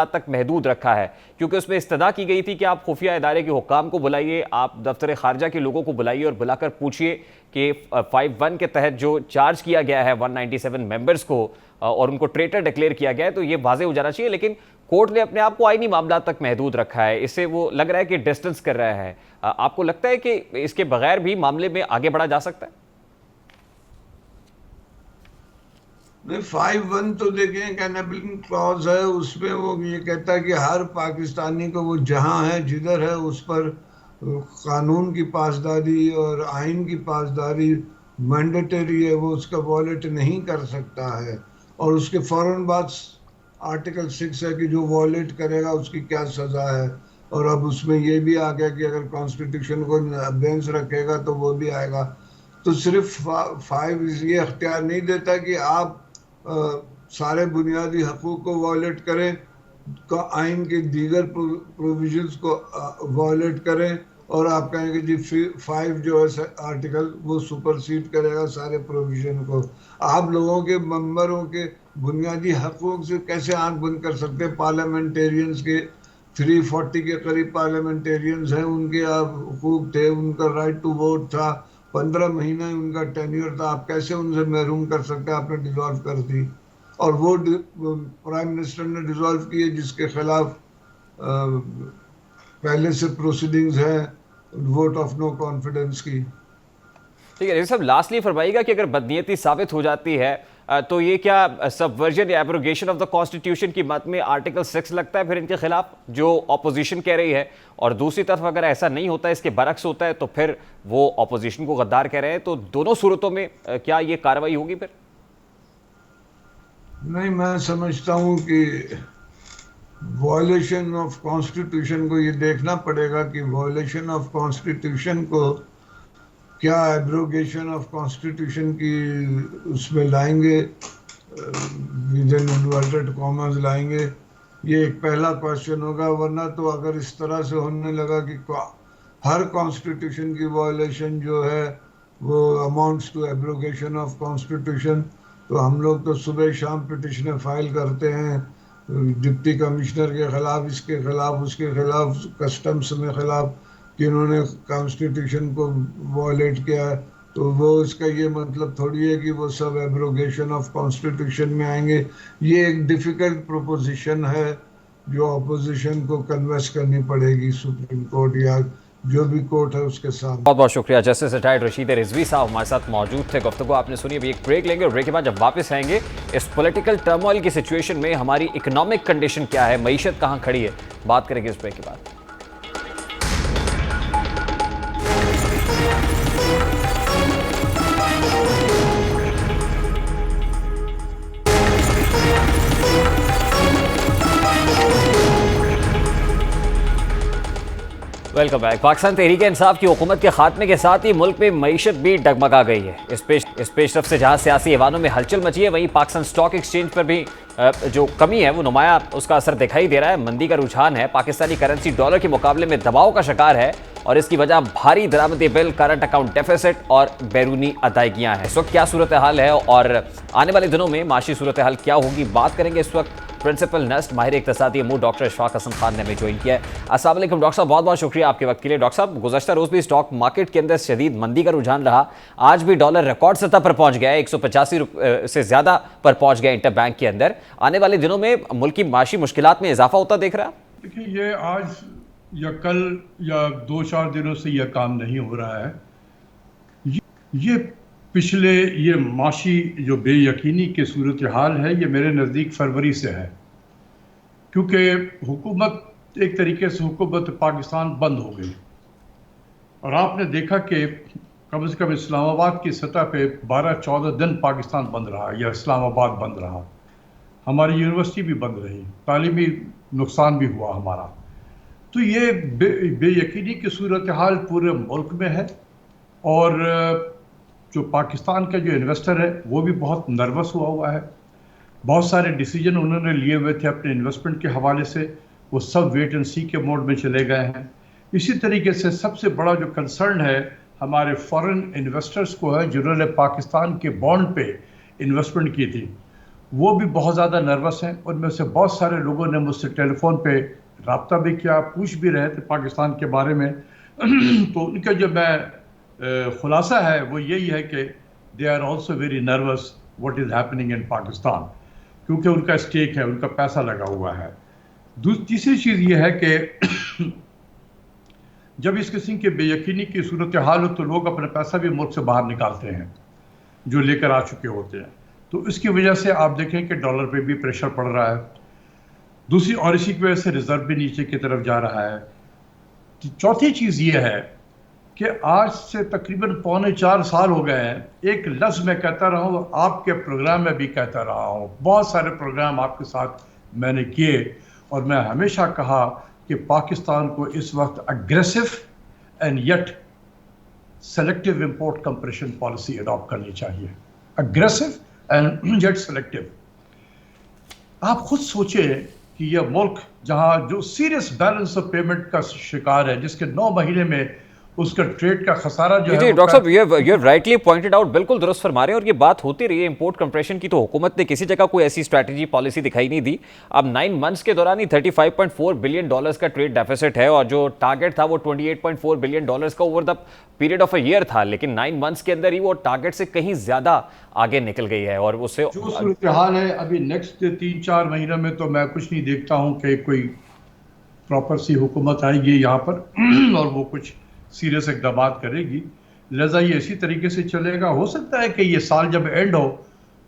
तक महदूद रखा है, क्योंकि उसमें इस्तदा की गई थी कि आप खुफिया इदारे के हुक्काम को बुलाइए, आप दफ्तर खारजा के लोगों को बुलाइए और बुलाकर पूछिए कि 5(1) के तहत जो चार्ज किया गया है 197 मेंबर्स को और उनको ट्रेटर डिक्लेयर किया गया है, तो ये वाज़ेह हो जाना चाहिए। लेकिन कोर्ट ने अपने आप को आईनी मामला तक महदूद रखा है, इससे वो लग रहा है कि डिस्टेंस कर रहा है। आपको लगता है कि इसके बगैर भी मामले में आगे बढ़ा जा सकता है? नहीं, 5(1) तो देखें कैनेबलिंग क्लॉज है, उसमें वो ये कहता है कि हर पाकिस्तानी को वो जहां है जिधर है उस पर कानून की पासदारी और आइन की पासदारी मैंडेटरी है, वो उसका वॉलेट नहीं कर सकता है। और उसके फौरन बाद आर्टिकल 6 है कि जो वॉलेट करेगा उसकी क्या सजा है। और अब उसमें ये भी आ गया कि अगर कॉन्स्टिट्यूशन को बेंच रखेगा तो वो भी आएगा। तो सिर्फ 5 ये अख्तियार नहीं देता कि आप सारे बुनियादी हकूक़ को वॉलेट करें, का आइन के दीगर प्रोविजंस को वॉलेट करें, और आप कहेंगे जी 5 जो है आर्टिकल वो सुपरसीड करेगा सारे प्रोविजन को। आप लोगों के मेंबरों के बुनियादी हकूक़ से कैसे आंख बंद कर सकते हैं? पार्लियामेंटेरियंस के 340 के करीब पार्लियामेंटेरियंस हैं, उनके आप हकूक़ थे, उनका राइट टू वोट था, 15 महीना उनका टेन्योर था, आप कैसे उनसे महरूम कर सकते हैं? आपने डिसॉल्व कर दी। और वो प्राइम मिनिस्टर ने डिसॉल्व किए जिसके खिलाफ पहले से प्रोसीडिंग्स है वोट ऑफ नो कॉन्फिडेंस की। ठीक है, सब लास्टली फरमाइएगा कि अगर बदनीयती साबित हो जाती है तो ये क्या सबवर्जन या एब्रोगेशन ऑफ द कॉन्स्टिट्यूशन की मत में आर्टिकल 6 लगता है फिर इनके खिलाफ, जो ऑपोजिशन कह रही है? और दूसरी तरफ अगर ऐसा नहीं होता है, इसके बरक्स होता है, तो फिर वो ऑपोजिशन को गद्दार कह रहे हैं, तो दोनों सूरतों में क्या ये कार्रवाई होगी फिर? नहीं, मैं समझता हूँ कि वॉयलेशन ऑफ कॉन्स्टिट्यूशन को ये देखना पड़ेगा कि वॉयलेशन ऑफ कॉन्स्टिट्यूशन को क्या एब्रोगेशन ऑफ कॉन्स्टिट्यूशन की उसमें लाएंगे, विद इन इन्वर्टेड कॉमर्स लाएंगे। ये एक पहला क्वेश्चन होगा। वरना तो अगर इस तरह से होने लगा कि हर कॉन्स्टिट्यूशन की वॉयलेशन जो है वो amounts to abrogation of constitution, तो हम लोग तो सुबह शाम पिटिशनें फाइल करते हैं डिप्टी कमिश्नर के खिलाफ, इसके खिलाफ, उसके खिलाफ, कस्टम्स में खिलाफ कि इन्होंने कॉन्स्टिट्यूशन को वॉलेट किया। तो वो इसका ये मतलब थोड़ी है कि वो सब एब्रोगेशन ऑफ कॉन्स्टिट्यूशन में आएंगे। ये एक डिफ़िकल्ट प्रोपोजिशन है जो अपोजिशन को कन्विंस करनी पड़ेगी सुप्रीम कोर्ट या जो भी कोर्ट है उसके साथ। बहुत बहुत शुक्रिया जस्टिस रिटायर्ड रशीद रिजवी साहब हमारे साथ मौजूद थे। गुफ्तगू आपने सुनी। अभी एक ब्रेक लेंगे और ब्रेक के बाद जब वापस आएंगे इस पॉलिटिकल टर्मोइल की सिचुएशन में हमारी इकोनॉमिक कंडीशन क्या है, मईशत कहां खड़ी है, बात करेंगे इस ब्रेक के बाद। Welcome back. पाकिस्तान तहरीक इंसाफ की हुकूमत के खात्मे के साथ ही मुल्क में मईशत भी डगमगा गई है। इस पेशरफ से जहां सियासी ऐवानों में हलचल मची है, वहीं पाकिस्तान स्टॉक एक्सचेंज पर भी जो कमी है वो नुमाया उसका असर दिखाई दे रहा है। मंदी का रुझान है, पाकिस्तानी करेंसी डॉलर के मुकाबले में दबाव का शिकार है और इसकी वजह भारी दरामदी बिल, करंट अकाउंट डेफिसिट और बैरूनी अदायगियाँ हैं। इस वक्त क्या सूरत हाल है और आने वाले दिनों में माशी सूरत हाल क्या होगी, बात करेंगे इस वक्त प्रिंसिपल नस्ट माहिर इक्तिसादी अमूर डॉक्टर इशफाक हसन खान ने हमें ज्वाइन किया है। अस्सलाम वालेकुम डॉक्टर साहब, बहुत बहुत शुक्रिया आपके वक्त के लिए। डॉक्टर साहब, गुज़श्ता रोज़ भी स्टॉक मार्केट के अंदर शदीद मंदी का रुझान रहा। आज भी डॉलर रिकॉर्ड सतह पर पहुंच गया है, 185 से ज़्यादा पर पहुंच गया इंटर बैंक के अंदर। आने वाले दिनों में मुल्क की माशी मुश्किलात में इजाफा होता देख रहा है? देखिए, ये आज या कल या 2-4 दिनों से यह काम नहीं हो रहा है। ये पिछले ये माशी जो बेयकीनी की सूरत हाल है, ये मेरे नज़दीक फरवरी से है, क्योंकि हुकूमत एक तरीके से हुकूमत पाकिस्तान बंद हो गई और आपने देखा कि कम से कम इस्लामाबाद की सतह पे 12-14 दिन पाकिस्तान बंद रहा या इस्लामाबाद बंद रहा। हमारी यूनिवर्सिटी भी बंद रही, तालीमी नुकसान भी हुआ हमारा। तो ये बेयकीनी की सूरत हाल पूरे मुल्क में है और जो पाकिस्तान का जो इन्वेस्टर है वो भी बहुत नर्वस हुआ है। बहुत सारे डिसीजन उन्होंने लिए हुए थे अपने इन्वेस्टमेंट के हवाले से, वो सब वेट एंड सी के मोड में चले गए हैं। इसी तरीके से सबसे बड़ा जो कंसर्न है हमारे फॉरेन इन्वेस्टर्स को है, जिन्होंने पाकिस्तान के बॉन्ड पे इन्वेस्टमेंट की थी, वो भी बहुत ज़्यादा नर्वस हैं। उनमें से बहुत सारे लोगों ने मुझसे टेलीफोन पे रब्ता भी किया, पूछ भी रहे थे पाकिस्तान के बारे में। तो उनका जो खुलासा है वो यही है कि they are also very nervous what is happening in Pakistan, क्योंकि उनका स्टेक है, उनका पैसा लगा हुआ है। तीसरी चीज़ ये है कि जब इस किस्म के बेयकीनी की सूरत हाल हो तो लोग अपना पैसा भी मुल्क से बाहर निकालते हैं जो लेकर आ चुके होते हैं। तो इसकी वजह से आप देखें कि डॉलर पे भी प्रेशर पड़ रहा है। दूसरी और इसी की वजह से रिजर्व भी नीचे की तरफ जा रहा है। चौथी चीज़ ये है कि आज से तकरीबन 3.25 साल हो गए हैं, एक लफ्ज़ मैं कहता रहा हूँ, आपके प्रोग्राम में भी कहता रहा हूँ, बहुत सारे प्रोग्राम आपके साथ मैंने किए, और मैं हमेशा कहा कि पाकिस्तान को इस वक्त aggressive and yet selective import compression policy adopt करनी चाहिए। Aggressive and yet selective. आप खुद सोचें कि यह मुल्क जहां जो सीरियस बैलेंस ऑफ पेमेंट का शिकार है, जिसके 9 महीने में उसका ट्रेड का खसारा जो है, डॉक्टर साहब you have rightly pointed out, बिल्कुल दुरुस्त फरमा रहे हैं, और ये बात होती रही है इंपोर्ट कंप्रेशन की, तो हुकूमत ने किसी जगह कोई ऐसी स्ट्रैटेजी पॉलिसी दिखाई नहीं दी। अब 9 मंथ्स के दौरान ही $35.4 बिलियन का ट्रेड डेफिसिट है, और जो टारगेट था वो $28.4 बिलियन का over the period of a year था, लेकिन 9 मंथ्स के अंदर ही वो टारगेट से कहीं ज्यादा आगे निकल गई है। और उससे जो सूरत हाल है अभी नेक्स्ट 3-4 महीनों में, तो मैं कुछ नहीं देखता हूं कि कोई प्रॉपर सी हुकूमत आएगी यहाँ पर और वो कुछ सीरियस इक़दाम करेगी। लिहाजा ये इसी तरीके से चलेगा। हो सकता है कि ये साल जब एंड हो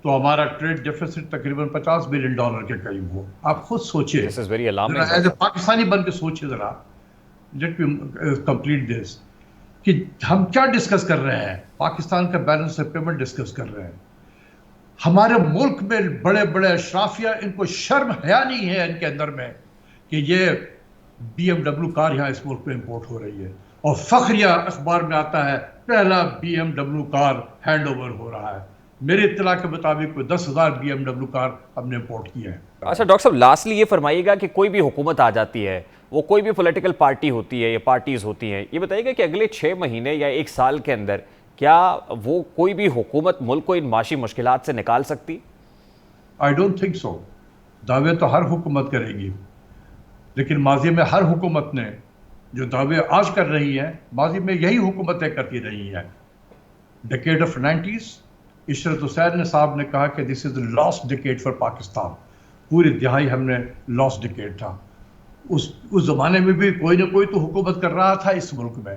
तो हमारा ट्रेड डेफिसिट तकरीबन $50 बिलियन के करीब हो। आप खुद सोचिए, this is very alarming, as a Pakistani बन के सोचिए ज़रा, लेट मी कंप्लीट दिस, कि हम क्या डिस्कस कर रहे हैं। पाकिस्तान का बैलेंस ऑफ पेमेंट डिस्कस कर रहे हैं। हमारे मुल्क में बड़े बड़े अशराफिया, इनको शर्म हया नहीं है इनके अंदर में कि ये BMW कार यहाँ इस मुल्क में इंपोर्ट हो रही है, और फखरिया अखबार में आता है पहला BMW कार हैंड ओवर हो रहा है। मेरे इत्तला के मुताबिक 10,000 BMW कार हमने इंपोर्ट किया है। अच्छा डॉक्टर साहब, लास्टली ये फरमाइएगा कि कोई भी हुकूमत आ जाती है, वो कोई भी पॉलिटिकल पार्टी होती है या पार्टीज होती हैं, ये बताइएगा कि अगले 6 महीने या 1 साल के अंदर क्या वो कोई भी हुकूमत मुल्क को इन माशी मुश्किलात से निकाल सकती? I don't think so. दावे तो हर हुकूमत करेगी, लेकिन माजी में हर हुकूमत ने जो दावे आज कर रही है, माजी में यही हुकूमतें करती रही हैं। Decade of 90s, Ishrat Hussain साहब ने कहा कि this is the lost decade for Pakistan. पूरी दिहाई हमने लॉस्ट डिकेड था। उस ज़माने में भी कोई ना कोई तो हुकूमत कर रहा था इस मुल्क में।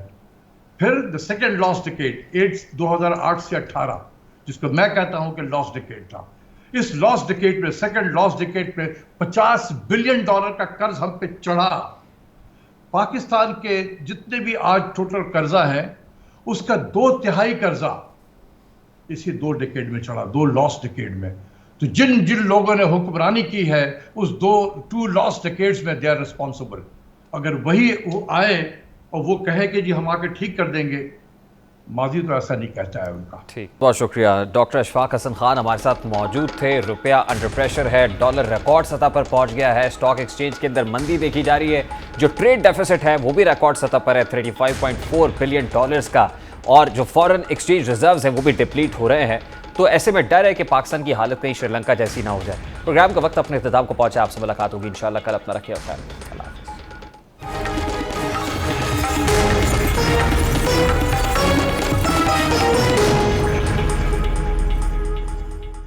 फिर द सेकेंड लॉस्ट डिकेड 2008 से 18, जिसको मैं कहता हूं कि लॉस्ट डिकेड था। इस लॉस्ट डिकेड में, सेकेंड लॉस्ट डिकेड में $50 बिलियन का कर्ज हम पे चढ़ा। पाकिस्तान के जितने भी आज टोटल कर्जा है, उसका 2/3 कर्जा इसी 2 डिकेड में चढ़ा, 2 लॉस्ट डिकेड में। तो जिन जिन लोगों ने हुक्मरानी की है उस 2 लॉस्ट डिकेड्स में, दे आर रिस्पॉन्सिबल। अगर वही वो आए और वो कहे कि जी हम आके ठीक कर देंगे, माजी तो ऐसा नहीं कहता है उनका। ठीक, बहुत शुक्रिया। डॉक्टर अशफाक हसन खान हमारे साथ मौजूद थे। रुपया अंडर प्रेशर है, डॉलर रिकॉर्ड सतह पर पहुंच गया है, स्टॉक एक्सचेंज के अंदर मंदी देखी जा रही है, जो ट्रेड डेफिसिट है वो भी रिकॉर्ड सतह पर है $35.4 बिलियन का, और जो फॉरेन एक्सचेंज रिजर्व्स हैं वो भी डिप्लीट हो रहे हैं। तो ऐसे में डर है कि पाकिस्तान की हालत कहीं श्रीलंका जैसी ना हो जाए। प्रोग्राम का वक्त अपने इख्तिताम को पहुंचा। आपसे मुलाकात होगी इंशाल्लाह कल। अपना रखिए ख्याल।